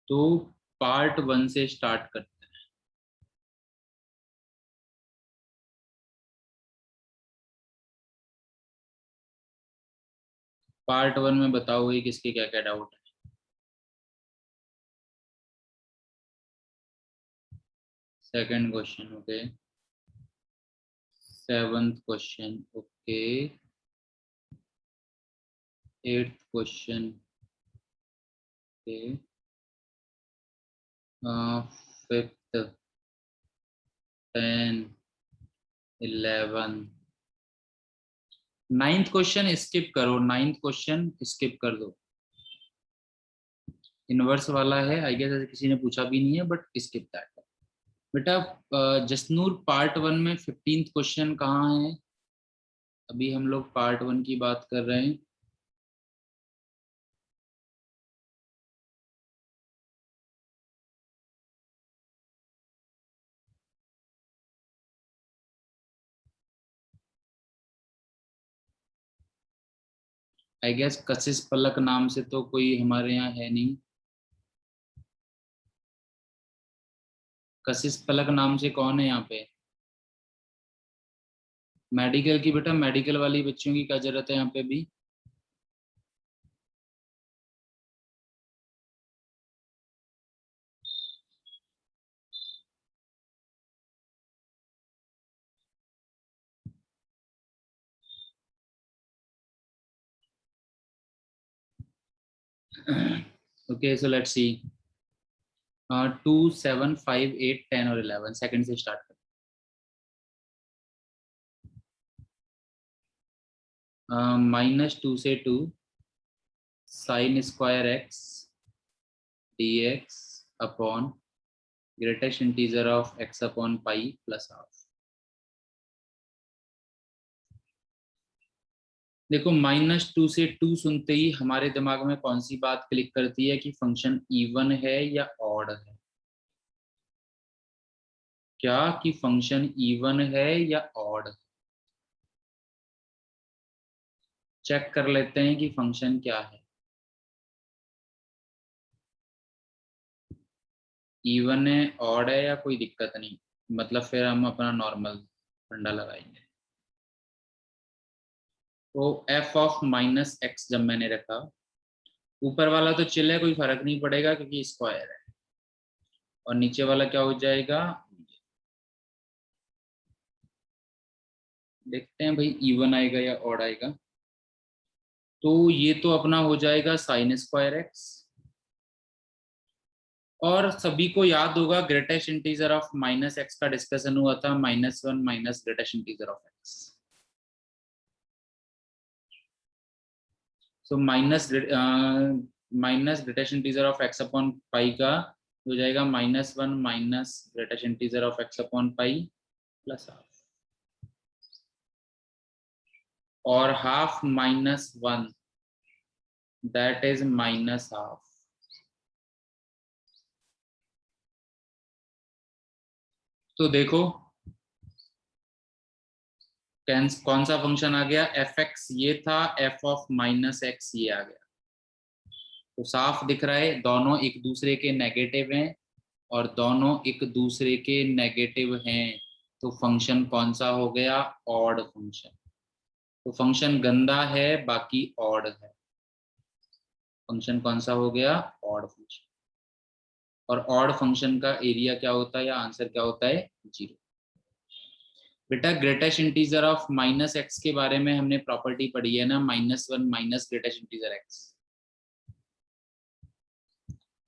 तो पार्ट 1 से स्टार्ट करते हैं। पार्ट 1 में बताओ ये किसके क्या क्या डाउट है। Second question okay, seventh question okay, eighth question okay, fifth, 10, 11, ninth question skip करो, नाइन्थ क्वेश्चन स्किप कर दो। इनवर्स वाला है आई गेस, ऐसे किसी ने पूछा भी नहीं है बट स्किप दैट। बेटा जसनूर पार्ट 1 में 15th क्वेश्चन कहाँ है? अभी हम लोग पार्ट 1 की बात कर रहे हैं। आई गेस कशिश पलक नाम से तो कोई हमारे यहाँ है नहीं। कशिश पलक नाम से कौन है यहाँ पे? मेडिकल की बेटा, मेडिकल वाली बच्चियों की क्या जरूरत है यहाँ पे भी? Okay so let's see. 2, 7, 5, 8, 10 और 11 सेकंड से स्टार्ट कर। -2 से 2 sine square x D x upon greatest integer of x upon pi plus half. देखो -2 से 2 सुनते ही हमारे दिमाग में कौन सी बात क्लिक करती है कि फंक्शन इवन है या ऑड है? क्या कि फंक्शन इवन है या ऑड? चेक कर लेते हैं कि फंक्शन क्या है। इवन है ऑड है या कोई दिक्कत नहीं, मतलब फिर हम अपना नॉर्मल फंडा लगाएंगे। तो एफ ऑफ माइनस एक्स जब मैंने रखा, ऊपर वाला तो चिल है, कोई फर्क नहीं पड़ेगा क्योंकि स्क्वायर है, और नीचे वाला क्या हो जाएगा? देखते हैं भाई इवन आएगा या ऑड आएगा। तो ये तो अपना हो जाएगा साइन स्क्वायर एक्स, और सभी को याद होगा greatest integer of minus x का डिस्कशन हुआ था, -1 minus greatest integer of x. So minus greatest integer of x upon pi का हो जाएगा -1 minus greatest integer of x upon pi plus half, और half -1 that is minus half. तो देखो कौन सा फंक्शन आ गया? एफ एक्स ये था, एफ ऑफ माइनस एक्स ये आ गया। तो साफ दिख रहा है दोनों एक दूसरे के नेगेटिव हैं, और दोनों एक दूसरे के नेगेटिव हैं, तो फंक्शन कौन सा हो गया? Odd function. तो फंक्शन गंदा है, बाकी ऑड है। फंक्शन कौन सा हो गया? Odd function. और ऑड फंक्शन का एरिया क्या होता है या आंसर क्या होता है? 0। बेटा greatest integer of minus x के बारे में हमने प्रॉपर्टी पढ़ी है ना, -1 माइनस ग्रेटेस्ट इंटीजर एक्स।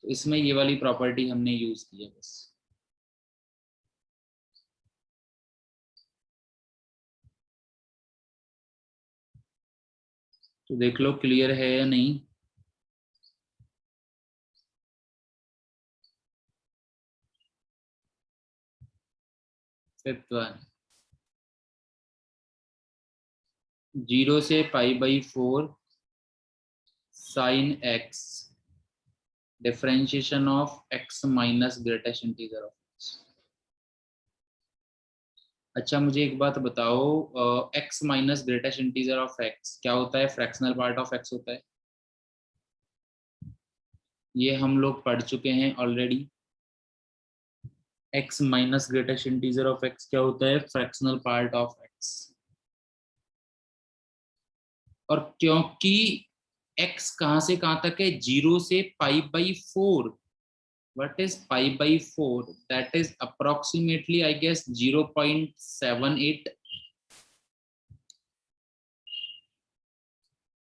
तो इसमें ये वाली प्रॉपर्टी हमने यूज की है बस। तो देख लो क्लियर है या नहीं। फिफ्थ वन, 0 से π/4 sine x differentiation of x minus greatest integer of x. अच्छा मुझे एक बात बताओ, x minus greatest integer of x क्या होता है? फ्रैक्शनल पार्ट ऑफ एक्स होता है। ये हम लोग पढ़ चुके हैं already. x minus greatest integer of x क्या होता है? Fractional part of x। और क्योंकि x कहां से कहां तक है? 0 से π/4। what is π/4? that is approximately I guess 0.78।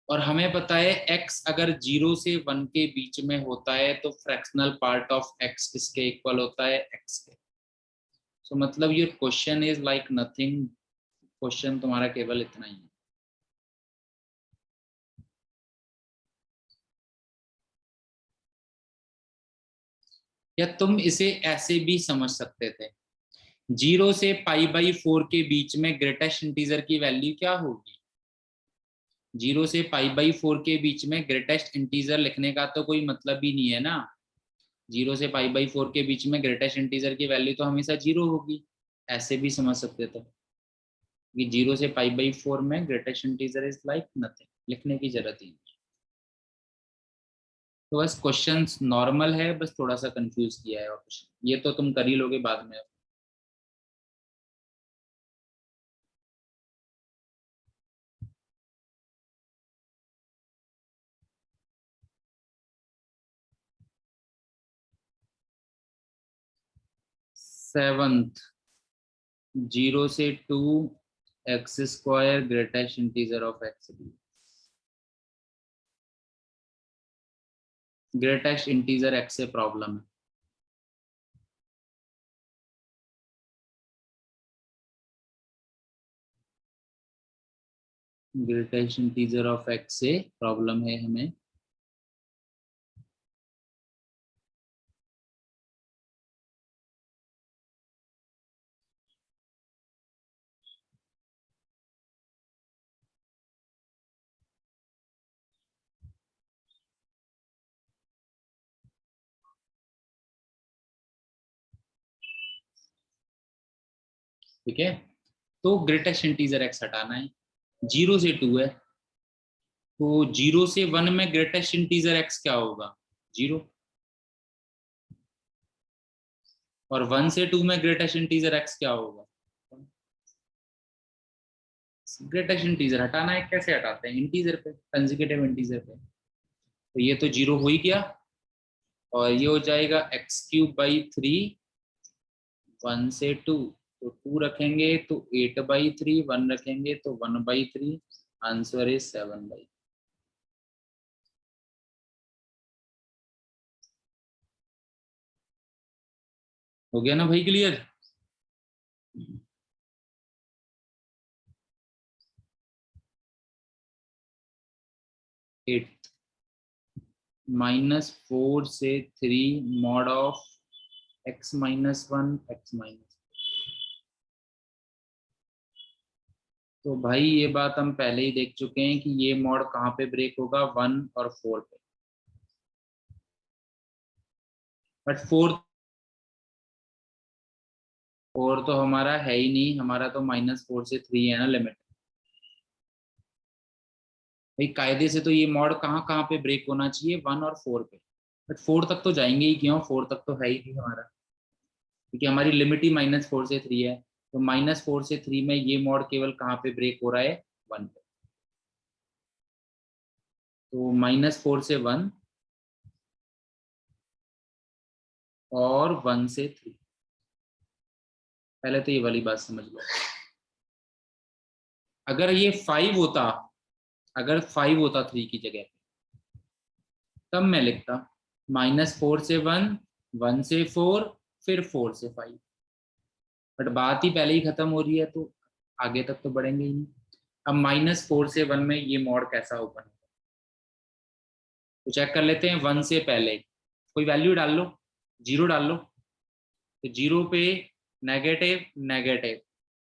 और हमें पता है x अगर 0 से 1 के बीच में होता है तो फ्रैक्शनल पार्ट ऑफ x किसके इक्वल होता है? x के। सो मतलब ये question is like nothing. Question तुम्हारा केवल इतना ही है। या तुम इसे ऐसे भी समझ सकते थे, 0 से π/4 के बीच में ग्रेटेस्ट इंटीजर की वैल्यू क्या होगी? 0 से π/4 के बीच में ग्रेटेस्ट इंटीजर लिखने का तो कोई मतलब ही नहीं है ना। 0 से π/4 के बीच में ग्रेटेस्ट इंटीजर की वैल्यू तो हमेशा 0 होगी। ऐसे भी समझ सकते थे कि 0 से π/4 में greatest integer is like nothing, लिखने की जरूरत ही नहीं। तो बस क्वेश्चन नॉर्मल है, बस थोड़ा सा कंफ्यूज किया है और कुछ। ये तो तुम कर ही लोगे बाद में। 7th 0 से 2 x square greatest integer of x. Greatest integer x से प्रॉब्लम है। ग्रेटेस्ट इंटीजर ऑफ एक्स से प्रॉब्लम है हमें। ठीक है, तो ग्रेटेस्ट इंटीजर एक्स हटाना है। 0 से 2 है, तो 0 से 1 में ग्रेटेस्ट इंटीजर एक्स क्या होगा? 0। और 1 से 2 में ग्रेटेस्ट इंटीजर एक्स क्या होगा? ग्रेटेस्ट इंटीजर हटाना है। कैसे हटाते हैं? इंटीजर पे, कंसेक्यूटिव इंटीजर पे। तो ये तो 0 हो ही गया, और ये हो जाएगा x³/3। 1 से 2, तो 2 रखेंगे तो 8/3, 1 रखेंगे तो 1/3। Answer is 7/3। हो गया ना भाई, क्लियर? 8 -4 से 3 मॉड ऑफ x-1 x-। तो भाई ये बात हम पहले ही देख चुके हैं कि ये मॉड कहाँ पे ब्रेक होगा? 1 और 4 पे। बट 4 तो हमारा है ही नहीं, हमारा तो -4 से 3 है ना लिमिट। भाई कायदे से तो ये मॉड कहाँ कहाँ पे ब्रेक होना चाहिए? 1 और 4 पे। बट 4 तक तो जाएंगे ही क्यों? 4 तक तो है ही नहीं हमारा, क्योंकि हमारी लिमिट ही -4 से 3 है। तो -4 से 3 में ये मॉड केवल कहाँ पे ब्रेक हो रहा है? 1 पे। तो -4 से 1 और 1 से 3। पहले तो ये वाली बात समझ लो। अगर ये 5 होता, अगर 5 होता 3 की जगह पे, तब मैं लिखता -4 से 1, 1 से 4, फिर 4 से 5। बट बात ही पहले ही खत्म हो रही है, तो आगे तक तो बढ़ेंगे ही नहीं। अब -4 से 1 में ये मॉड कैसा ओपन है तो चेक कर लेते हैं। 1 से पहले कोई वैल्यू डाल लो, 0 डाल लो। तो 0 पे नेगेटिव नेगेटिव,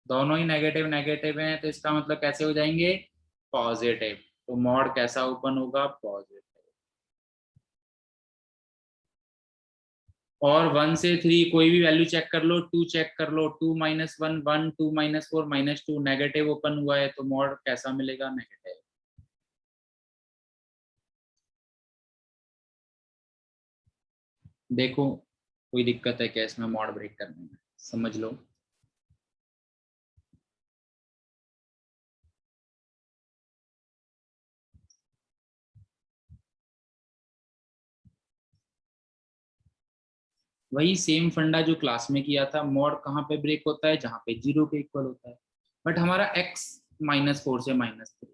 दोनों ही नेगेटिव नेगेटिव हैं, तो इसका मतलब कैसे हो जाएंगे? पॉजिटिव। तो मॉड कैसा ओपन होगा? पॉजिटिव। और 1 से 3 कोई भी वैल्यू चेक कर लो, 2 चेक कर लो, 2 -1 1, 2 -4 -2, नेगेटिव ओपन हुआ है, तो मॉड कैसा मिलेगा? नेगेटिव। देखो कोई दिक्कत है क्या इसमें मॉड ब्रेक करने में, समझ लो। वही सेम फंडा जो क्लास में किया था, मॉड कहाँ पे ब्रेक होता है, जहाँ पे जीरो के इक्वल होता है। बट हमारा x -4 से -3,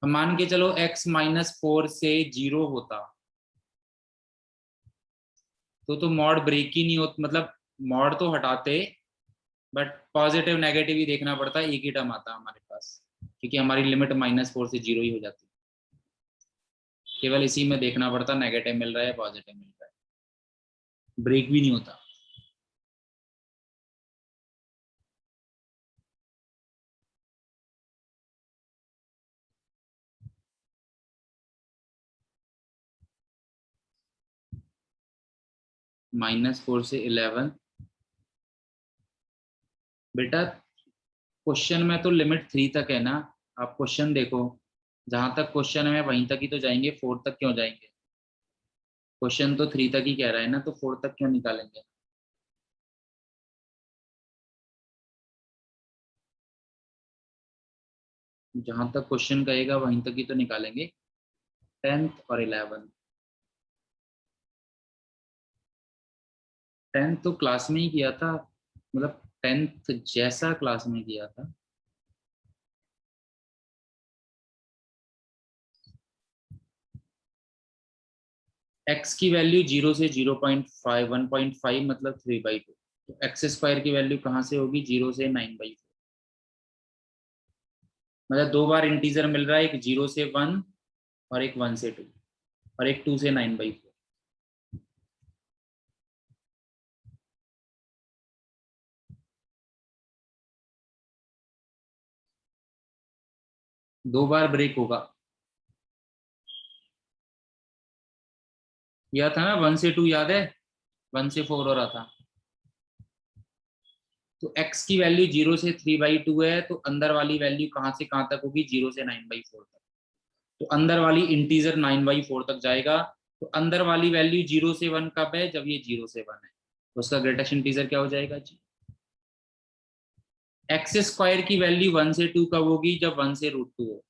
हम मान के चलो x -4 से 0 होता तो मॉड ब्रेक ही नहीं होता, मतलब मॉड तो हटाते, बट पॉजिटिव नेगेटिव ही देखना पड़ता, एक ही टर्म आता हमारे पास, क्योंकि हमारी लिमिट -4 से 0 ही हो जाती। केवल इसी में देखना पड़ता नेगेटिव मिल रहा है पॉजिटिव मिल रहा है, ब्रेक भी नहीं होता। -4 से 11, बेटा क्वेश्चन में तो लिमिट 3 तक है ना। आप क्वेश्चन देखो, जहां तक क्वेश्चन है वहीं तक ही तो जाएंगे, 4 तक क्यों जाएंगे? क्वेश्चन तो 3 तक ही कह रहा है ना, तो 4 तक क्यों निकालेंगे? जहां तक क्वेश्चन कहेगा वहीं तक ही तो निकालेंगे। 10th और 11th, 10th तो क्लास में ही किया था, मतलब 10th जैसा क्लास में किया था। x की वैल्यू 0 से 0.5 1.5 मतलब 3/2, तो एक्स स्क्वायर की वैल्यू कहाँ से होगी? 0 से 9/4, मतलब दो बार इंटीजर मिल रहा है, एक 0 से 1 और एक 1 से 2, और एक 2 से 9/4। दो बार ब्रेक होगा। यह था ना 1 से 2, याद है? 1 से 4 हो रहा था। तो x की वैल्यू 0 से 3/2 है, तो अंदर वाली वैल्यू कहाँ से कहाँ तक होगी? 0 से 9/4 तक। तो अंदर वाली इंटीजर 9/4 तक जाएगा। तो अंदर वाली वैल्यू 0 से 1 कब है? जब ये 0 से 1 है, तो उसका ग्रेटेस्ट इंटीजर क्या हो जाएगा जी? एक्स स्क्वायर की वैल्यू 1 से 2 कब होगी? जब 1 से √2 हो।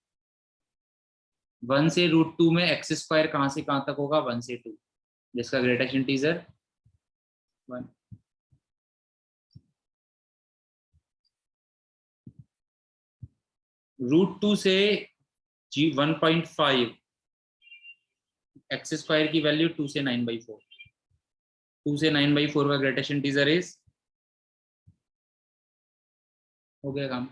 1 से √2 में एक्स स्क्वायर कहाँ से कहाँ तक होगा? 1 से 2, जिसका ग्रेटेस्ट इंटीजर 1। √2 से जी 1.5, एक्स स्क्वायर की वैल्यू 2 से 9/4, 2 से 9/4 का ग्रेटेस्ट इंटीजर इज, हो गया काम।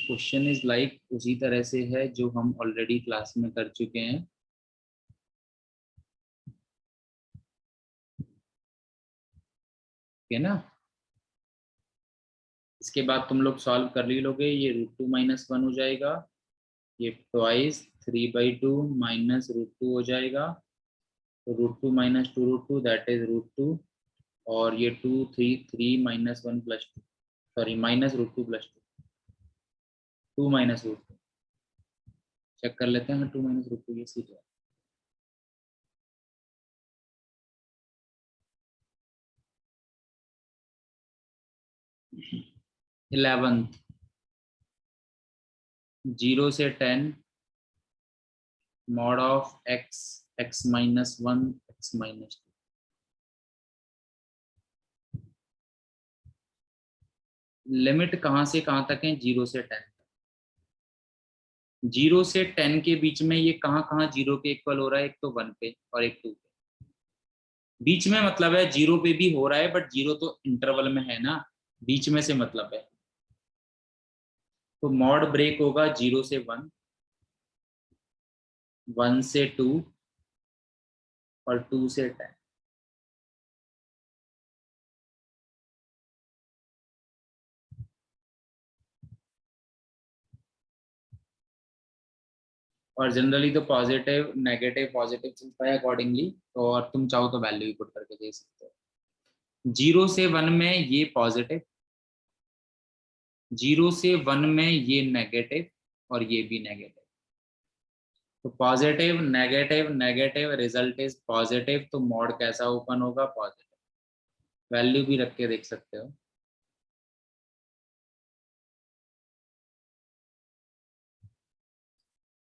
क्वेश्चन इज लाइक उसी तरह से है जो हम ऑलरेडी क्लास में कर चुके हैं, ठीक है ना? इसके बाद तुम लोग सॉल्व कर ही लोगे, ये √2 - 1 हो जाएगा, ये ट्वाइस 3/2 माइनस √2 हो जाएगा, तो √2 - 2 √2 दैट इज √2, और ये 2 3 3 -1 +2, सॉरी -√2 +2, 2 -√2, चेक कर लेते हैं, 2 -√2 ये सीधा है। 11th 0 से 10 mod of x x-1 x-2, limit कहाँ से कहाँ तक है? 0 से 10। 0 से 10 के बीच में ये कहाँ कहाँ 0 के इक्वल हो रहा है? एक तो 1 पे और एक 2 पे। बीच में मतलब है 0 पे भी हो रहा है, बट 0 तो इंटरवल में है ना, बीच में से मतलब है। तो मॉड ब्रेक होगा 0 से 1, 1 से 2 और 2 से 10। और जनरली तो पॉजिटिव नेगेटिव पॉजिटिव चलता है अकॉर्डिंगली, तो और तुम चाहो तो वैल्यू भी पुट करके दे सकते हो। 0 से 1 में ये पॉजिटिव, 0 से 1 में ये नेगेटिव और ये भी नेगेटिव। तो positive negative negative, result is positive, तो मॉड कैसा ओपन होगा? पॉजिटिव। वैल्यू भी रख के देख सकते हो।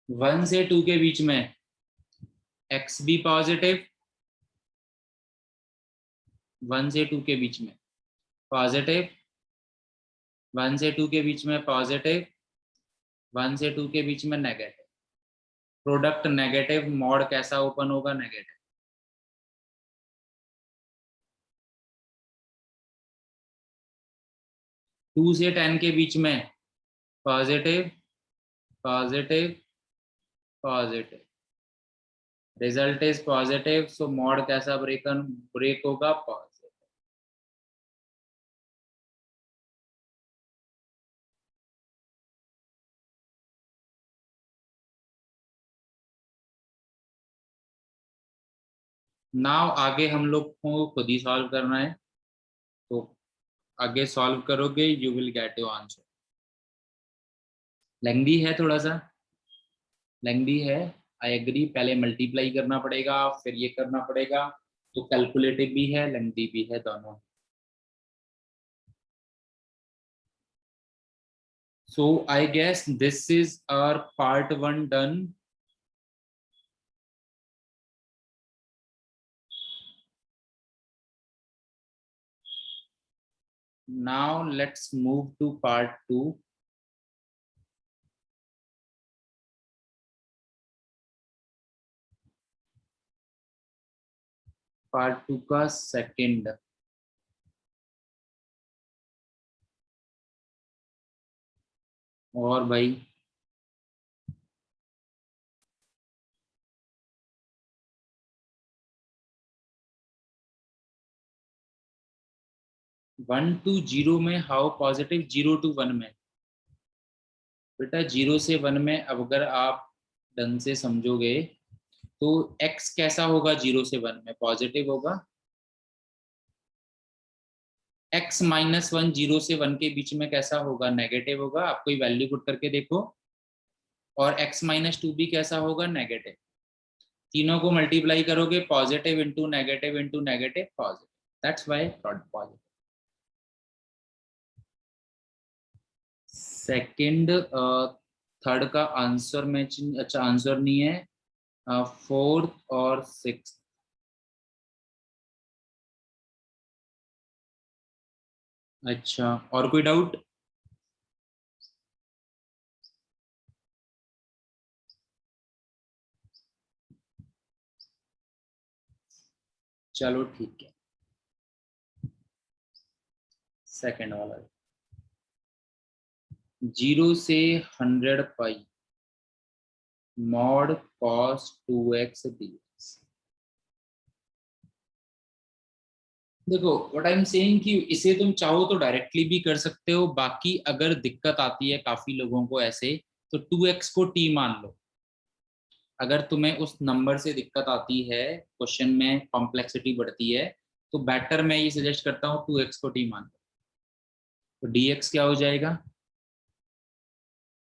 1 से 2 के बीच में x भी पॉजिटिव, 1 से 2 के बीच में पॉजिटिव, 1 से 2 के बीच में पॉजिटिव, 1 से 2 के बीच में नेगेटिव। प्रोडक्ट नेगेटिव, मॉड कैसा ओपन होगा? नेगेटिव। 2 से 10 के बीच में positive positive positive, result is positive, so mod कैसा ब्रेक होगा? पॉजिटिव। नाउ आगे हम लोग को खुद ही सॉल्व करना है, तो आगे सॉल्व करोगे you will get your answer. Lengthy है, थोड़ा सा लेंथी है, आई एग्री। पहले मल्टीप्लाई करना पड़ेगा, फिर ये करना पड़ेगा, तो कैलकुलेटिव भी है लेंथी भी है दोनों। So I guess this is our part 1 done. Now let's move to part 2. Part 2 का सेकंड। और भाई 1 to 0 में हाउ पॉजिटिव? 0 to 1 में बेटा 0 से 1 में अब अगर आप ढंग से समझोगे तो x कैसा होगा? 0 से 1 में पॉजिटिव होगा। x -1 0 से 1 के बीच में कैसा होगा? नेगेटिव होगा। आप कोई वैल्यू पुट करके देखो। और x -2 भी कैसा होगा? नेगेटिव। तीनों को मल्टीप्लाई करोगे, positive into negative positive, that's why positive. Second third का आंसर मैचिंग, अच्छा आंसर नहीं है। फोर्थ और सिक्स्थ, अच्छा और कोई डाउट? चलो ठीक है, सेकंड वाला। 0 से 100 पाई मॉड cos 2x dx। देखो व्हाट आई एम सेइंग कि इसे तुम चाहो तो डायरेक्टली भी कर सकते हो, बाकी अगर दिक्कत आती है काफी लोगों को ऐसे, तो 2x को t मान लो। अगर तुम्हें उस नंबर से दिक्कत आती है, क्वेश्चन में कॉम्प्लेक्सिटी बढ़ती है, तो बेटर मैं ये सजेस्ट करता हूँ 2x को t मान लो। तो dx क्या हो जाएगा?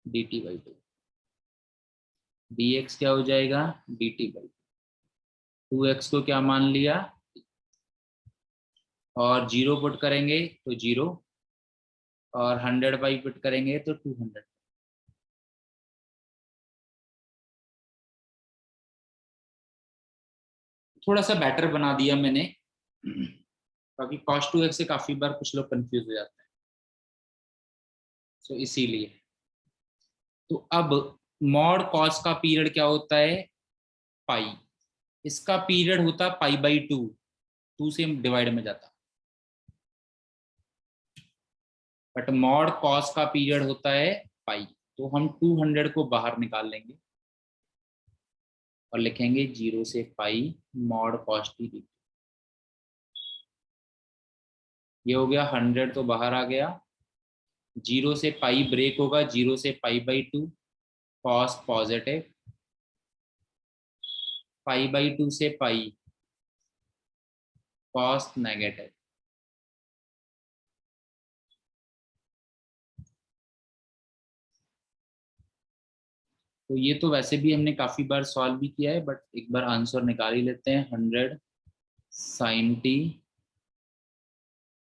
dt/2। dx क्या हो जाएगा? dt/2। 2x को क्या मान लिया? और 0 पुट करेंगे तो 0, और 100 बाई पुट करेंगे तो 200। थोड़ा सा बेटर बना दिया मैंने, क्योंकि cos 2x से काफी बार कुछ लोग कंफ्यूज हो जाते हैं, तो इसीलिए। तो अब मॉड कॉस का पीरियड क्या होता है? पाई। इसका पीरियड होता π/2, 2 से डिवाइड में जाता। बट मॉड कॉस का पीरियड होता है पाई, तो हम 200 को बाहर निकाल लेंगे और लिखेंगे 0 से पाई मॉड कॉस टी dt। ये हो गया, 100 तो बाहर आ गया। 0 से पाई ब्रेक होगा, 0 से π/2 कॉस पॉजिटिव, π/2 से पाई, कॉस्ट नेगेटिव। तो ये तो वैसे भी हमने काफी बार सॉल्व भी किया है, बट एक बार आंसर निकाल ही लेते हैं। 100 sin t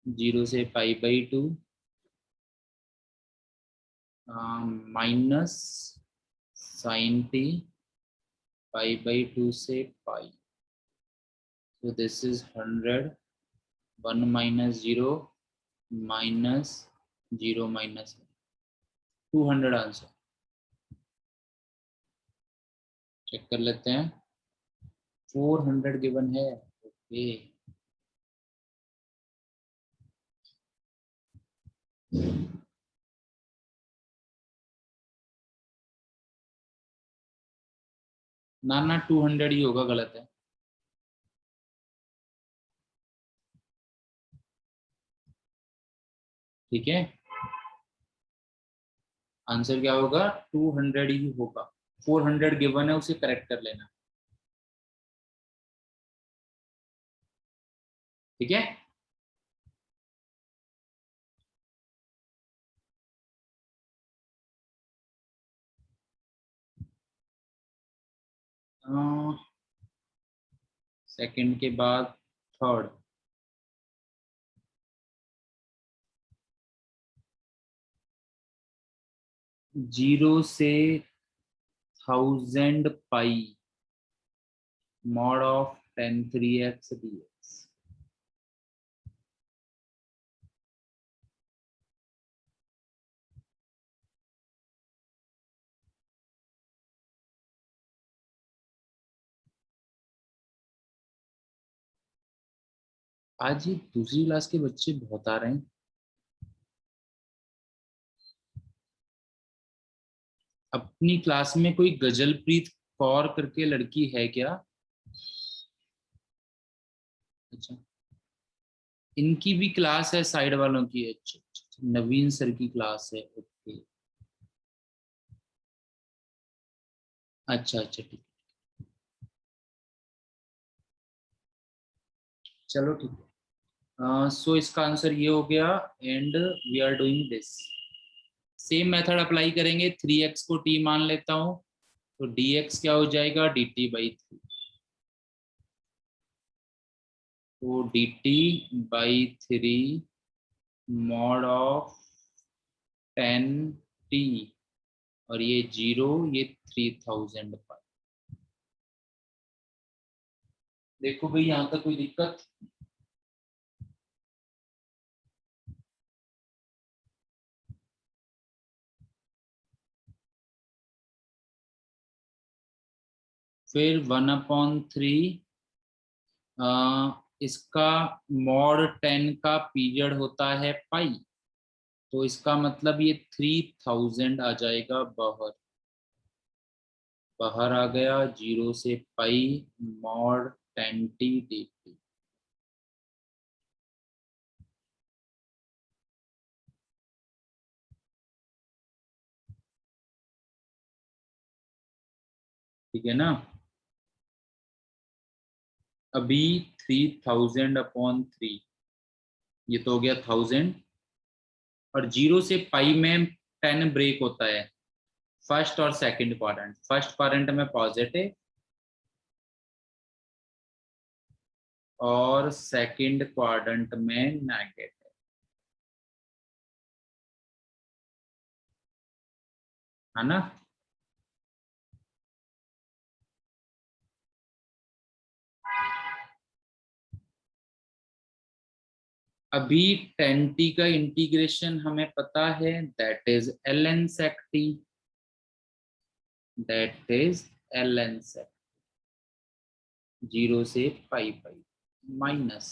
0 से π/2 माइनस sin t π/2 से पाई। So this is 100, 1 minus 0 minus 0 minus 200 answer. Check कर लेते हैं। 400 गिवन है। ओके, ना ना 200 ही होगा, गलत है। ठीक है, आंसर क्या होगा? 200 ही होगा। 400 गिवन है, उसे करेक्ट कर लेना। ठीक है, सेकंड के बाद थर्ड। 0 से 1000 पाई mod of 10 3x dx। आज ये दूसरी क्लास के बच्चे बहुत आ रहे हैं। अपनी क्लास में कोई गजलप्रीत कौर करके लड़की है क्या? अच्छा, इनकी भी क्लास है, साइड वालों की। अच्छा, नवीन सर की क्लास है। ओके, अच्छा अच्छा, ठीक। चलो ठीक है। सो इसका आंसर ये हो गया, and we are doing this. Same method apply करेंगे। 3x को t मान लेता हूँ, तो dx क्या हो जाएगा? dt/3। तो dt/3 मॉड ऑफ 10t, और ये 0, ये 3000 पर। देखो भाई, यहाँ तक कोई दिक्कत? फिर 1/3, इसका मॉड 10 का पीरियड होता है पाई, तो इसका मतलब ये 3000 आ जाएगा बाहर। बाहर आ गया 0 से पाई मॉड 10t dt। ठीक है ना? अभी 3000/3, ये तो हो गया 1000। और 0 से पाई में 10 ब्रेक होता है, फर्स्ट और सेकंड क्वाड्रेंट। फर्स्ट क्वाड्रेंट में पॉजिटिव और सेकंड क्वाड्रेंट में नेगेटिव, है ना? अभी 10t का इंटीग्रेशन हमें पता है, that is ln sec t, that is ln sec 0 से पाई पाई माइनस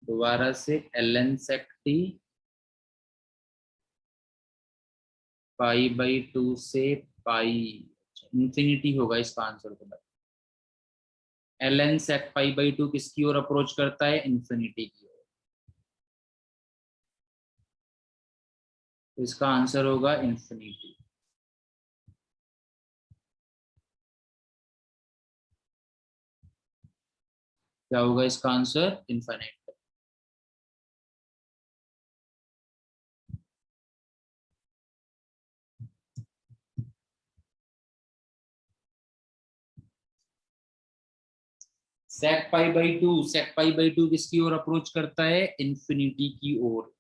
दोबारा से ln sec t π/2 से पाई। इंफिनिटी होगा इसका आंसर। तो ln sec π/2 किसकी ओर अप्रोच करता है? इंफिनिटी की ओर। तो इसका आंसर होगा इंफिनिटी। क्या होगा इसका answer? Infinite. sec pi by two, sec pi by two किसकी ओर अप्रोच करता है? इन्फिनिटी की ओर।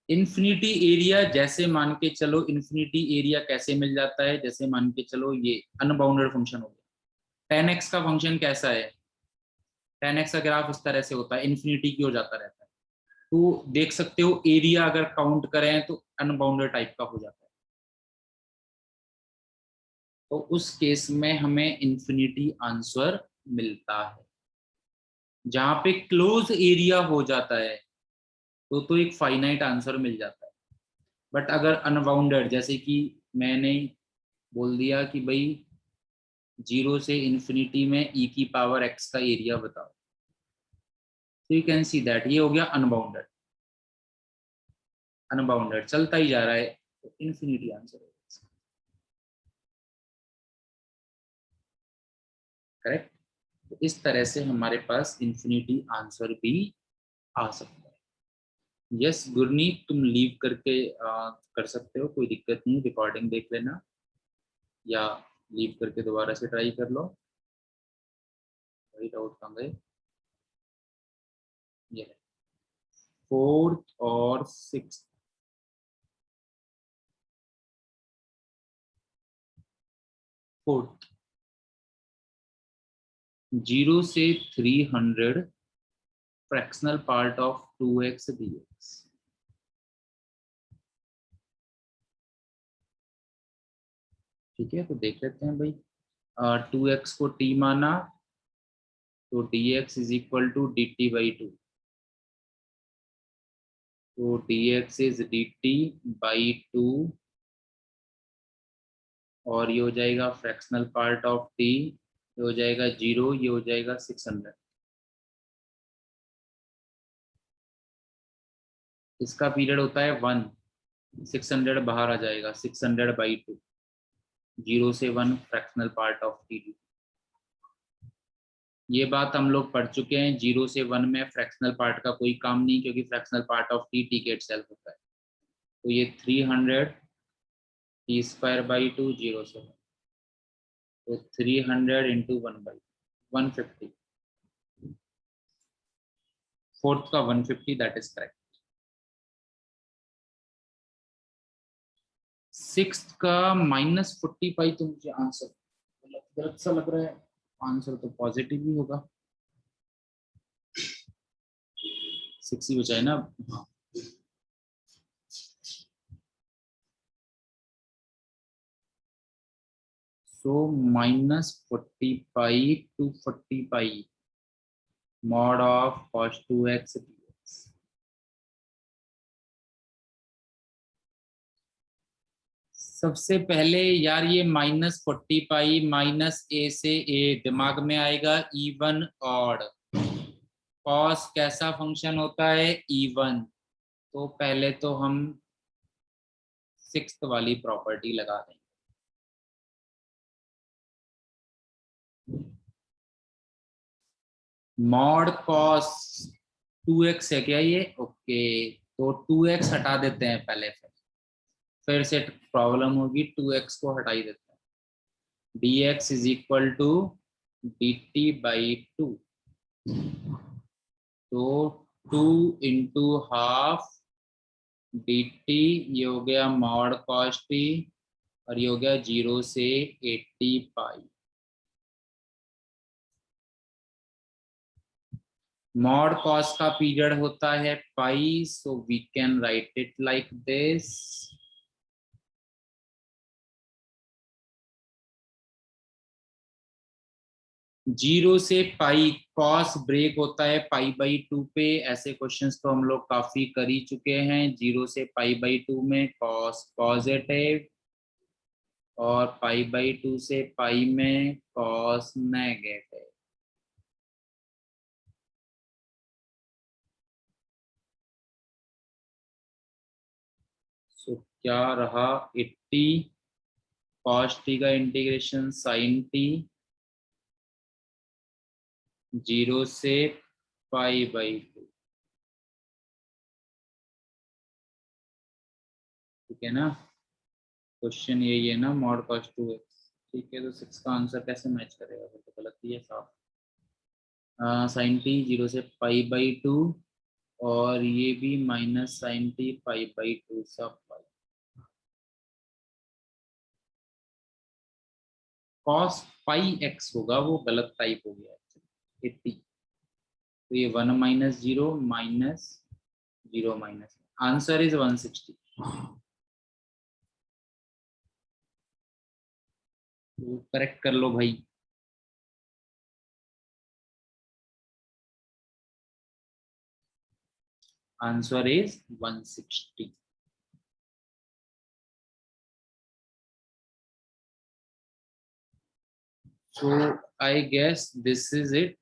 इन्फिनिटी एरिया जैसे मान के चलो, इन्फिनिटी एरिया कैसे मिल जाता है? जैसे मान के चलो ये अनबाउंडेड फंक्शन हो गया। 10x का फंक्शन कैसा है? 10x का ग्राफ इस तरह से होता है, इन्फिनिटी की ओर जाता रहता है। तो देख सकते हो एरिया अगर काउंट करें तो अनबाउंडेड टाइप का हो जाता है। तो उस केस में हमें इन्फिनिटी आंसर मिलता है। जहां पे क्लोज एरिया हो जाता है तो एक फाइनाइट आंसर मिल जाता है। बट अगर अनबाउंडेड, जैसे कि मैंने बोल दिया कि भाई 0 से इन्फिनिटी में e की पावर x का एरिया बताओ, तो यू कैन सी दैट ये हो गया अनबाउंडेड। अनबाउंडेड चलता ही जा रहा है, तो इन्फिनिटी आंसर है। करेक्ट। तो इस तरह से हमारे पास इन्फिनिटी आंसर भी आ सकता है। यस गुरनीत, तुम लीव करके कर सकते हो, कोई दिक्कत नहीं, रिकॉर्डिंग देख लेना या लीव करके दोबारा से ट्राई कर लो। वही डाउट कहाँ गए? ये फोर्थ और सिक्स्थ। फोर्थ 0 से 300 fractional part of 2x dx। ठीक है, तो देख लेते हैं भाई। 2x को t माना तो dx is equal to dt by two. तो dx is dt by two, और ये हो जाएगा फ्रैक्शनल पार्ट ऑफ t, ये हो जाएगा 0, ये हो जाएगा 600। इसका पीरियड होता है 1, 600 बाहर आ जाएगा, 600 बाई टू, 0 से 1 फ्रैक्शनल पार्ट ऑफ टी। ये बात हम लोग पढ़ चुके हैं, 0 से 1 में फ्रैक्शनल पार्ट का कोई काम नहीं, क्योंकि fractional part of T T के इटसेल्फ होता है। तो ये 300 टी स्क्वायर बाई टू, 0 से 1, तो 300 इंटू 1/150। फोर्थ का 150, दैट इज करेक्ट। सिक्स्थ का -40 पाई, तो मुझे आंसर गलत सा लग रहा है। आंसर तो पॉजिटिव ही होगा, 6 ही बचा है ना। हाँ, so -40 pi to 40 pi mod of cos 2x dx। सबसे पहले यार ये -40 पाई माइनस ए से ए दिमाग में आएगा, इवन ऑड। कॉस कैसा फंक्शन होता है? इवन। तो पहले तो हम सिक्स्थ वाली प्रॉपर्टी लगा देंगे। मॉड कॉस 2x है क्या ये? ओके, तो 2x हटा देते हैं पहले, फिर से प्रॉब्लम होगी, 2x को हटा ही देते हैं। dx is equal to dt by two, तो 2 इंटू हाफ dt, ये हो गया मॉड कॉस t, और ये हो गया 0 से 80 पाई। मॉड कॉस का पीरियड होता है pi, so we can write it like this. 0 से पाई कॉस ब्रेक होता है पाई बाई टू पे। ऐसे क्वेश्चंस तो हम लोग काफी कर ही चुके हैं। 0 से पाई बाई टू में कॉस पॉजिटिव, और पाई बाई टू से पाई में कॉस नेगेटिव। सो क्या रहा? 80 कॉस टी का इंटीग्रेशन साइन टी, 0 से π/2, ठीक है ना। क्वेश्चन यही है ना, मॉड cos 2x, ठीक है। तो 6 का आंसर कैसे मैच करेगा, वो तो गलत ही है साफ। sin t 0 से π/2, और ये भी माइनस sin t π/2 सब पाई। cos πx होगा, वो गलत टाइप हो गया 80। तो ये 1 - 0 - 0 माइनस, आंसर इज 160। तो करेक्ट कर लो भाई। Answer is 160। So I guess this is it.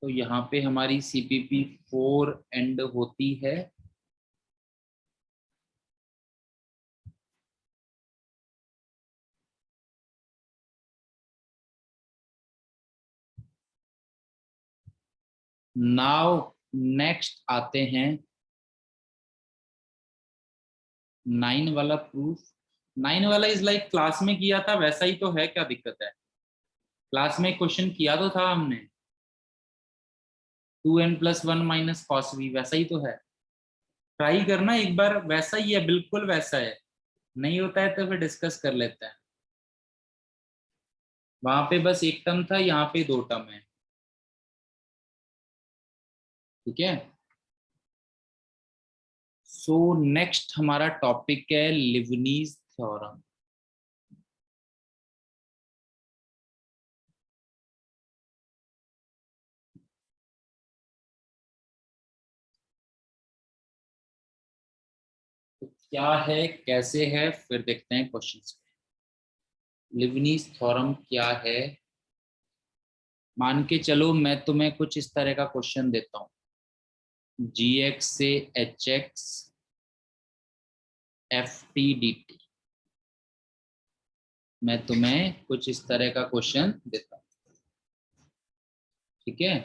तो यहाँ पे हमारी CPP 4 एंड होती है। नाउ नेक्स्ट आते हैं 9 वाला प्रूफ। 9 वाला इज लाइक क्लास में किया था वैसा ही तो है, क्या दिक्कत है। क्लास में क्वेश्चन किया तो था हमने, 2n+1 - cos v, वैसा ही तो है। ट्राई करना एक बार, वैसा ही है, बिल्कुल वैसा है। नहीं होता है तो फिर डिस्कस कर लेते हैं। वहां पे बस एक टर्म था, यहाँ पे 2 टर्म है, ठीक है। सो नेक्स्ट हमारा टॉपिक है लिवनीज थ्योरम। तो क्या है, कैसे है, फिर देखते हैं क्वेश्चंस पे। लिवनीज थ्योरम क्या है। मान के चलो मैं तुम्हें कुछ इस तरह का क्वेश्चन देता हूँ, gx से hx ft/dt। मैं तुम्हें कुछ इस तरह का क्वेश्चन देता हूँ, ठीक है।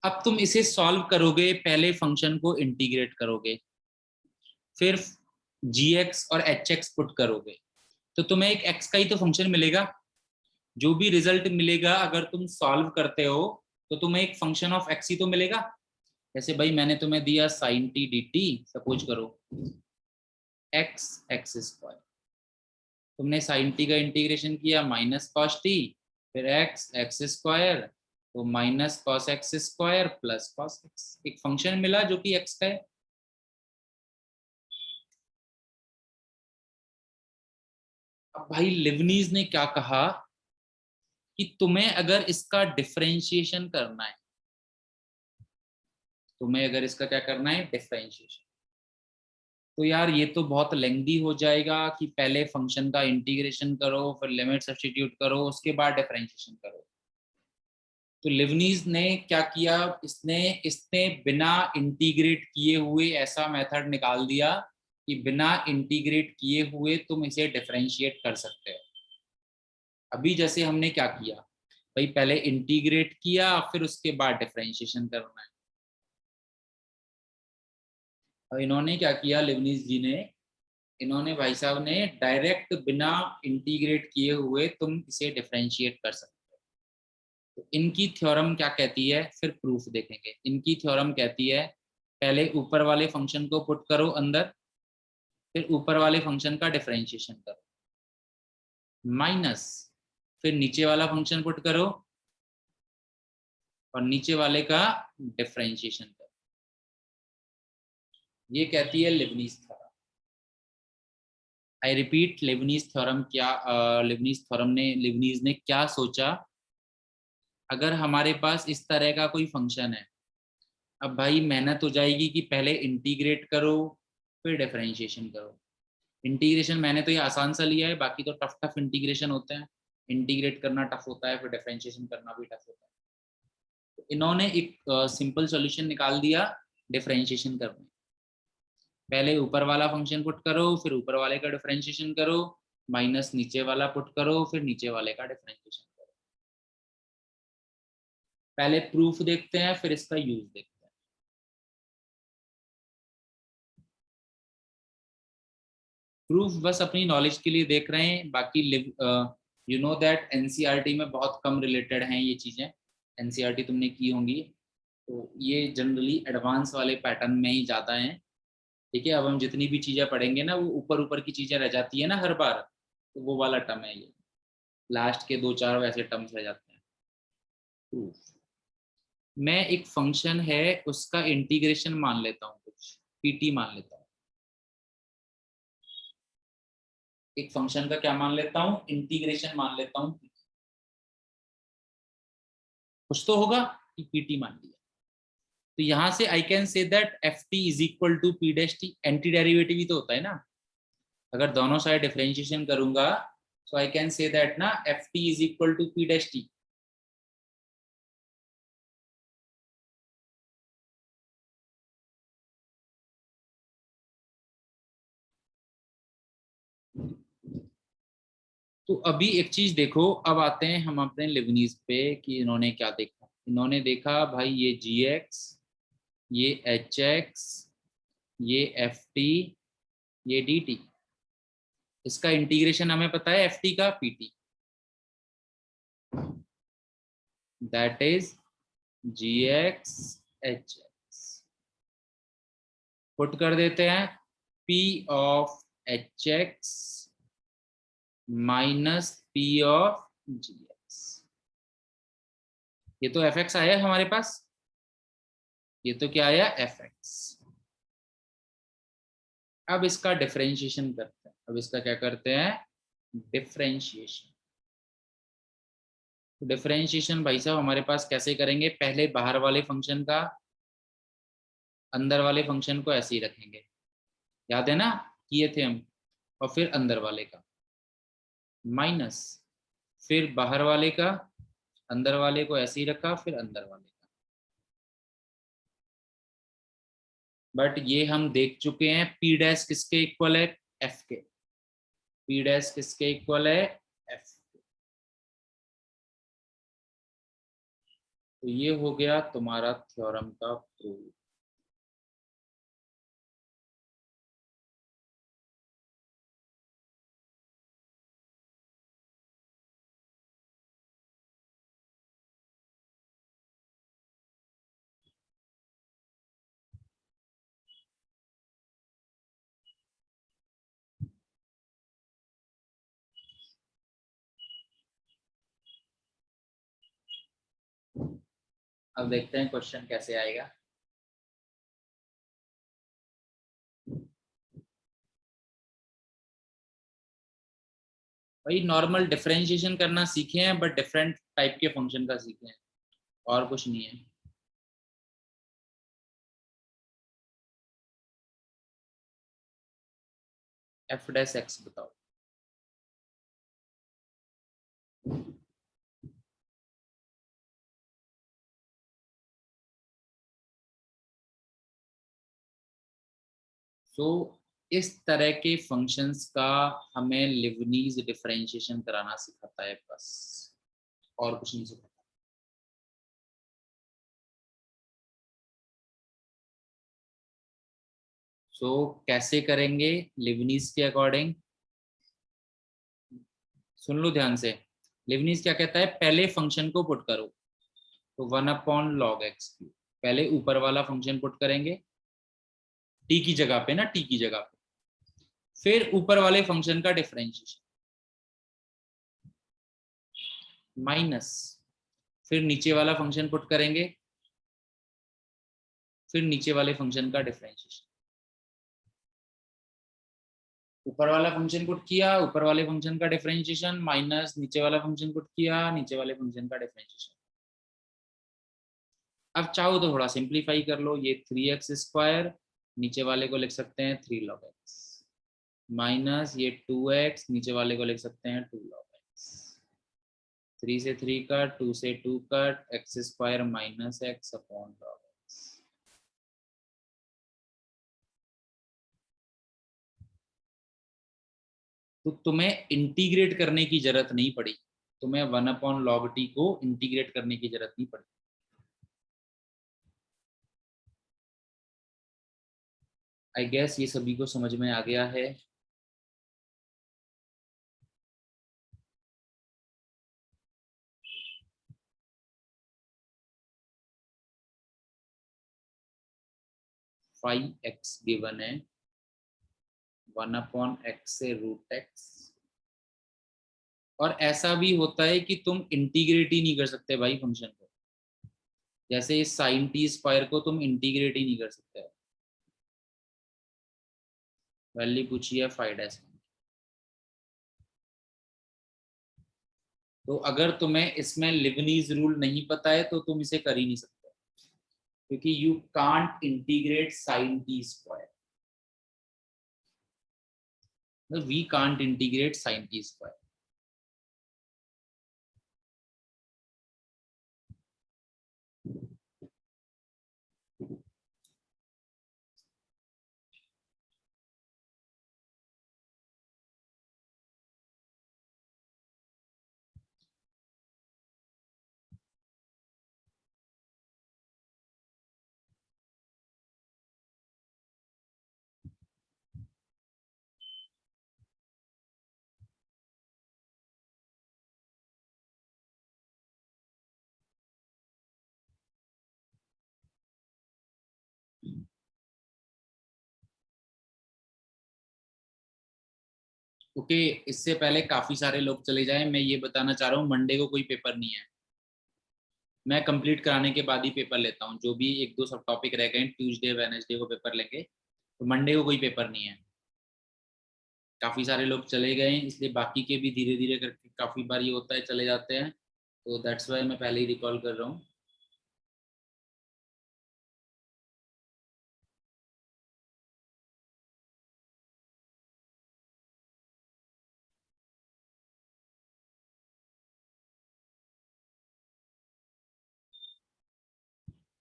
अब तुम इसे सॉल्व करोगे, पहले फंक्शन को इंटीग्रेट करोगे, फिर gx और hx पुट करोगे, तो तुम्हें एक x का ही तो फंक्शन मिलेगा। जो भी रिजल्ट मिलेगा अगर तुम सॉल्व करते हो तो तुम्हें एक फंक्शन ऑफ x ही तो मिलेगा। जैसे भाई मैंने तुम्हें दिया sin t dt, सपोज करो x² तुमने sin t का इंटीग्रेशन किया माइनस cos t, फिर x² तो minus cos x² plus cos x, एक फंक्शन मिला जो कि x का है। अब भाई लिवनीज ने क्या कहा कि तुम्हें अगर इसका डिफरेंशिएशन करना है, तुम्हें अगर इसका क्या करना है, डिफरेंशिएशन, तो यार ये तो बहुत लेंथी हो जाएगा कि पहले फंक्शन का इंटीग्रेशन करो, फिर लिमिट सब्स्टिट्यूट करो, उसके बाद डिफरेंशिएशन करो। तो लिवनीज ने क्या किया, इसने इसने बिना इंटीग्रेट किए हुए ऐसा मेथड निकाल दिया कि बिना इंटीग्रेट किए हुए तुम इसे डिफरेंशिएट कर सकते हो। अभी जैसे हमने क्या किया भाई, पहले इंटीग्रेट किया फिर उसके बाद डिफरेंशिएशन करना है। और इन्होंने क्या किया, लिवनीज जी ने, इन्होंने भाई साहब ने डायरेक्ट बिना इंटीग्रेट किए हुए तुम इसे डिफरेंशिएट कर सकते हो। तो इनकी थ्योरम क्या कहती है, फिर प्रूफ देखेंगे। इनकी थ्योरम कहती है पहले ऊपर वाले फंक्शन को पुट करो अंदर, फिर ऊपर वाले फंक्शन का डिफरेंशिएशन करो, माइनस फिर नीचे वाला फंक्शन पुट करो और नीचे वाले का डिफरेंशिएशन करो। ये कहती है लिवनीज थ्योरम। आई रिपीट, लिवनीज थ्योरम क्या, लिवनीज ने क्या सोचा, अगर हमारे पास इस तरह का कोई फंक्शन है, अब भाई मेहनत हो जाएगी कि पहले इंटीग्रेट करो फिर डिफरेंशिएशन करो। इंटीग्रेशन मैंने तो ये आसान सा लिया है, बाकी तो टफ टफ इंटीग्रेशन होते हैं। इंटीग्रेट करना टफ होता है, फिर डिफरेंशिएशन करना भी टफ होता है। तो इन्होंने एक सिंपल सॉल्यूशन निकाल दिया डिफरेंशिएशन करने। पहले ऊपर वाला फंक्शन पुट करो, फिर ऊपर वाले का डिफरेंशिएशन करो, माइनस नीचे वाला पुट करो, फिर नीचे वाले का डिफरेंशिएशन करो। पहले प्रूफ देखते हैं, फिर इसका यूज देखते हैं। प्रूफ बस अपनी नॉलेज के लिए देख रहे हैं, बाकी यू नो दैट एनसीईआरटी में बहुत कम रिलेटेड हैं ये चीजें। एनसीईआरटी तुमने की होंगी, तो ये जनरली एडवांस वाले पैटर्न में ही ज्यादा हैं। ठीक है, अब हम जितनी भी चीजें पढ़ेंगे ना, वो ऊपर ऊपर की चीजें रह जाती है ना हर बार, तो वो वाला टर्म है ये। लास्ट के 2-4 वैसे टर्म्स रह जाते हैं। प्रूफ, मैं एक फंक्शन है उसका इंटीग्रेशन मान लेता हूँ, कुछ पीटी मान लेता हूँ। एक फंक्शन का क्या मान लेता हूँ, इंटीग्रेशन मान लेता हूँ। कुछ तो होगा कि पीटी मान लिया, तो यहां से I can say that f t is equal to p dash t. Antiderivative ही तो होता है ना, अगर दोनों साइड डिफरेंशिएशन करूंगा, so I can say that ना f t is equal to p dash t. तो अभी एक चीज देखो, अब आते हैं हम अपने लिबनीज पे कि इन्होंने क्या देखा। इन्होंने देखा भाई ये जी एक्स, ये एच एक्स, ये एफ टी, ये डी टी। इसका इंटीग्रेशन हमें पता है एफ टी का P T, that is G X H X. Put कर देते हैं P of H X minus P of G X. ये तो एफ एक्स आया हमारे पास, ये तो क्या आया एफ एक्स। अब इसका डिफरेंशिएशन करते हैं। अब इसका क्या करते हैं, डिफरेंशिएशन। तो डिफरेंशिएशन भाई साहब हमारे पास कैसे करेंगे, पहले बाहर वाले फंक्शन का अंदर वाले फंक्शन को ऐसे ही रखेंगे, याद है ना, किए थे हम। और फिर अंदर वाले का माइनस, फिर बाहर वाले का, अंदर वाले को ऐसे ही रखा, फिर अंदर वाले का। बट ये हम देख चुके हैं पी डैश किसके इक्वल है, एफ के। पी डैश किसके इक्वल है, एफ। तो ये हो गया तुम्हारा थ्योरम का प्रूफ। अब देखते हैं क्वेश्चन कैसे आएगा। भाई नॉर्मल डिफरेंशिएशन करना सीखे हैं, बट डिफरेंट टाइप के फंक्शन का सीखे हैं, और कुछ नहीं है। एफ डैश एक्स बताओ। सो इस तरह के फंक्शंस का हमें लिबनीज डिफरेंशिएशन कराना सिखाता है बस, और कुछ नहीं सिखाता। सो कैसे करेंगे लिबनीज के अकॉर्डिंग, सुन लो ध्यान से। लिबनीज क्या कहता है, पहले फंक्शन को पुट करो, तो 1/log x3। पहले ऊपर वाला फंक्शन पुट करेंगे टी की जगह पे ना, टी की जगह पे, फिर ऊपर वाले फंक्शन का डिफरेंशिएशन माइनस, फिर नीचे वाला फंक्शन पुट करेंगे, फिर नीचे वाले फंक्शन का डिफरेंशिएशन। ऊपर वाला फंक्शन पुट किया, ऊपर वाले फंक्शन का डिफरेंशिएशन माइनस नीचे वाला फंक्शन पुट किया, नीचे वाले फंक्शन का डिफरेंशिएशन। अब चाहो तो थोड़ा सिंप्लीफाई कर लो, ये 3x² नीचे वाले को लिख सकते हैं 3log x, माइनस ये 2x नीचे वाले को लिख सकते हैं 2log x। 3 से 3 कट, 2 से 2 cut, x² minus x upon log x। तो तुम्हें इंटीग्रेट करने की जरूरत नहीं पड़ी, तुम्हें 1/log t को इंटीग्रेट करने की जरूरत नहीं पड़ी। आई गेस ये सभी को समझ में आ गया है। फाइव एक्स गिवन है, 1/x से √x। और ऐसा भी होता है कि तुम इंटीग्रेट ही नहीं कर सकते भाई फंक्शन को, जैसे इस sin t स्क्वायर को तुम इंटीग्रेट ही नहीं कर सकते। वैल्यू पूछी है 5 तो अगर तुम्हें इसमें लिबनीज रूल नहीं पता है तो तुम इसे कर ही नहीं सकते, क्योंकि you can't integrate sin t square, we can't integrate sin t square. Okay, इससे पहले काफी सारे लोग चले जाएं, मैं ये बताना चाह रहा हूँ मंडे को कोई पेपर नहीं है। मैं कंप्लीट कराने के बाद ही पेपर लेता हूँ, जो भी एक दो सब टॉपिक रह गए ट्यूसडे वेडनेसडे को पेपर लेंगे, तो मंडे को कोई पेपर नहीं है। काफी सारे लोग चले गए हैं, इसलिए बाकी के भी धीरे धीरे करके काफी बार ये होता है चले जाते हैं, तो दैट्स वाई मैं पहले ही रिकॉल कर रहा हूँ।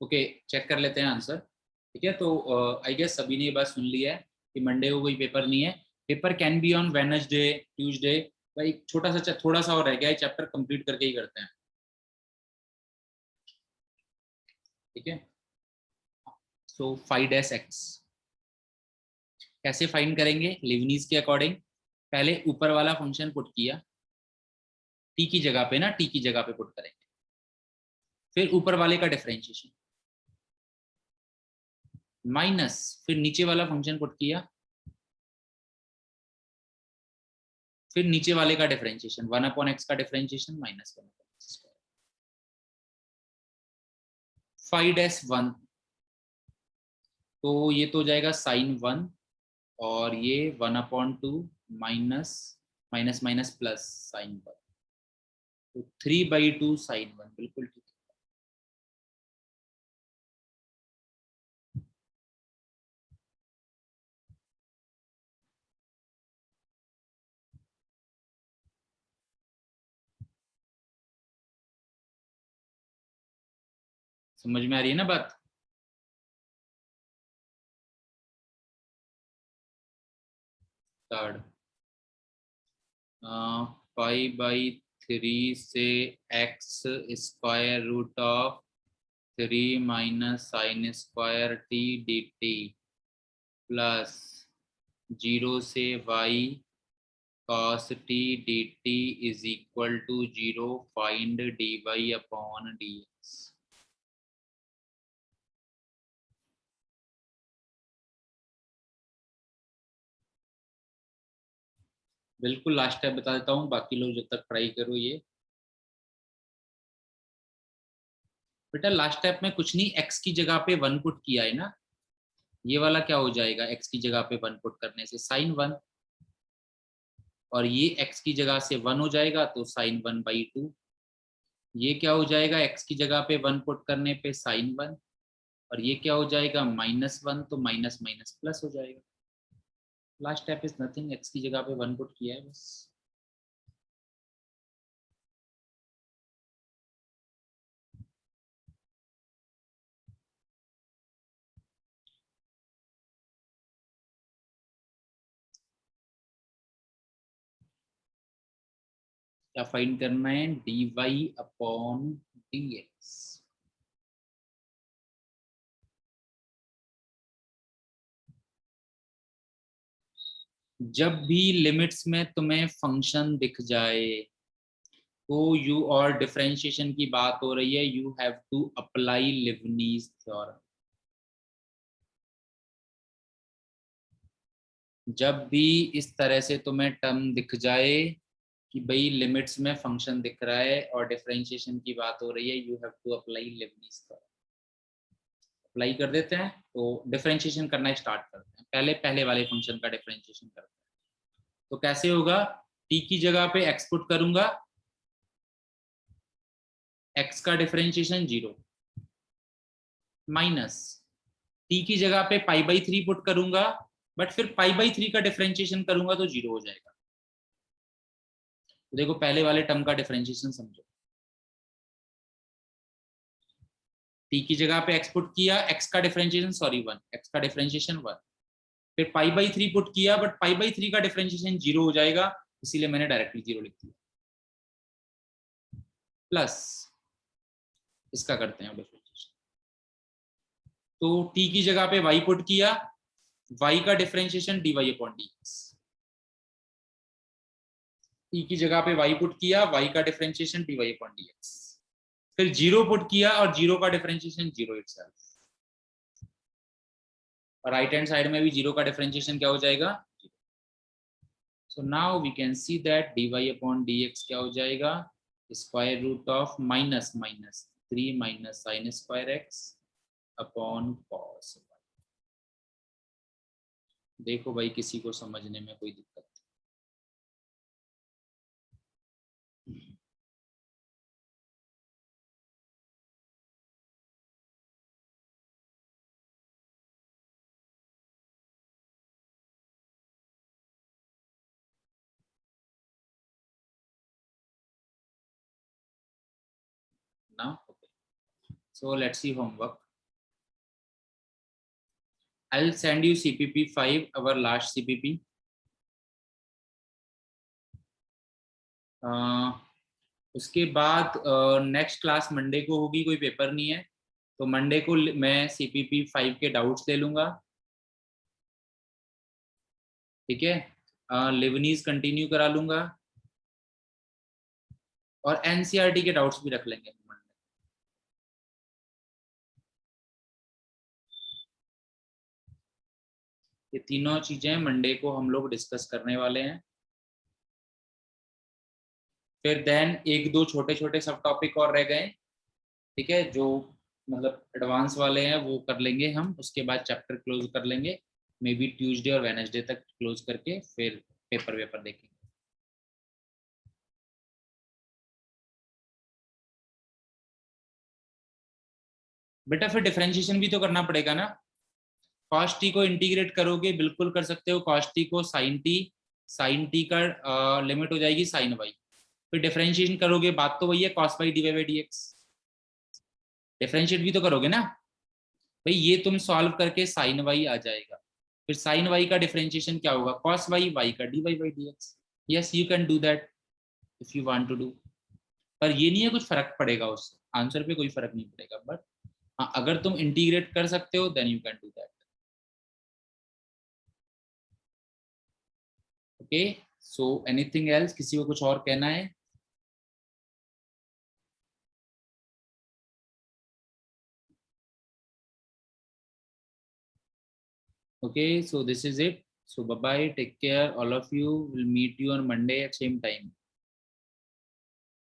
ओके, चेक कर लेते हैं आंसर। ठीक है, तो आई गेस सभी ने ये बात सुन ली है कि मंडे को कोई पेपर नहीं है। Paper can be on Wednesday, Tuesday. भाई थोड़ा सा और रह गया है, चैप्टर कंप्लीट करके ही करते हैं। ठीक है, सो 5 कैसे फाइंड करेंगे लिवनीज के अकॉर्डिंग? पहले ऊपर वाला फंक्शन पुट किया, टी की जगह पे ना, टी की जगह पे पुट करेंगे, फिर ऊपर वाले का डिफरेंशिएशन माइनस, फिर नीचे वाला फंक्शन पुट किया, फिर नीचे वाले का डिफरेंशिएशन 1/x का डिफरेंशिएशन माइनस 1/x। 5-1 तो ये तो हो जाएगा sin 1, और ये 1/2 minus minus minus plus sin 1, तो 3/2 sin 1 बिल्कुल ठीक है। समझ में आ रही है ना बात? थर्ड, 5/3 से x² माइनस sin² प्लस 0 से y cos t is equal to 0, find dy/dx। बिल्कुल लास्ट टाइम बता देता हूँ, बाकी लोग जब तक ट्राई करो ये। बेटा लास्ट स्टेप में कुछ नहीं, x की जगह पे 1 पुट किया है ना, ये वाला क्या हो जाएगा x की जगह पे 1 पुट करने से sin 1, और ये x की जगह से 1 हो जाएगा तो sin 1/2। ये क्या हो जाएगा x की जगह पे 1 पुट करने पे sin 1, और ये क्या हो जाएगा -1, तो माइनस माइनस प्लस हो जाएगा। Last step is nothing, x की जगह पे 1 पुट किया है बस। क्या फाइंड करना है, dy अपॉन dx। जब भी लिमिट्स में तुम्हें फंक्शन दिख जाए तो यू, और डिफरेंशिएशन की बात हो रही है, you have to apply Leibniz theorem. जब भी इस तरह से तुम्हें टर्म दिख जाए कि भाई लिमिट्स में फंक्शन दिख रहा है और डिफरेंशिएशन की बात हो रही है, you have to apply Leibniz theorem. Apply कर देते हैं, तो डिफरेंशिएशन करना स्टार्ट करते हैं। पहले पहले वाले फंक्शन का डिफरेंशिएशन करते हैं। तो कैसे होगा, t की जगह पे x पुट करूंगा, x का डिफरेंशिएशन 0, माइनस t की जगह पे π/3 पुट करूंगा, बट फिर π/3 का डिफरेंशिएशन करूंगा तो 0 हो जाएगा। तो देखो पहले वाले टर्म का डिफरेंशिएशन समझो, t की जगह पे x पुट किया, x का डिफरेंशिएशन 1, x का डिफरेंशिएशन 1, फिर π/3 पुट किया, बट π/3 का डिफरेंशिएशन 0 हो जाएगा, इसीलिए मैंने डायरेक्टली 0 लिख दिया। प्लस इसका करते हैं डिफरेंशिएशन, तो t की जगह पे y पुट किया, y का differentiation dy upon dx। t की जगह पे y पुट किया, y का डिफरेंशिएशन dy अपॉन dx, फिर 0 पुट किया और 0 का डिफरेंशिएशन 0 इटसेल्फ, और राइट हैंड साइड में भी 0 का डिफरेंशिएशन क्या हो जाएगा। So now we can see that dy upon dx क्या हो जाएगा, square root of minus minus 3 minus sine square x upon cos. देखो भाई किसी को समझने में कोई दिक्कत। Now, okay. So let's see homework. I'll send you CPP 5, our last CPP. उसके बाद नेक्स्ट क्लास मंडे को होगी, कोई पेपर नहीं है, तो मंडे को मैं CPP 5 के डाउट्स ले लूंगा, ठीक है। लेबनीज कंटिन्यू करा लूंगा और एनसीईआरटी के डाउट्स भी रख लेंगे। ये तीनों चीजें मंडे को हम लोग डिस्कस करने वाले हैं। फिर देन एक दो छोटे छोटे सब टॉपिक और रह गए, ठीक है, जो मतलब एडवांस वाले हैं वो कर लेंगे हम, उसके बाद चैप्टर क्लोज कर लेंगे, मे बी ट्यूसडे और वेडनेसडे तक क्लोज करके फिर पेपर वेपर देखेंगे। बेटा फिर डिफरेंशिएशन भी तो करना पड़ेगा ना, कॉस टी को इंटीग्रेट करोगे, बिल्कुल कर सकते हो, कॉस टी को साइन टी का लिमिट हो जाएगी साइन वाई, फिर डिफरेंशिएशन करोगे, बात तो वही है, cos Y D Y by D X, differentiate भी तो करोगे ना भाई। ये तुम सॉल्व करके साइन वाई आ जाएगा, फिर साइन वाई का डिफरेंशिएशन क्या होगा, कॉस वाई, वाई का D Y by D X. Yes you can do that if you want to do, पर ये नहीं है कुछ फर्क पड़ेगा, उससे आंसर पे कोई फर्क नहीं पड़ेगा, बट हाँ अगर तुम इंटीग्रेट कर सकते हो then you can do that. Okay, so anything else, किसी को कुछ और कहना है। Okay, so this is it. So bye bye, take care all of you, will meet you on Monday at same time.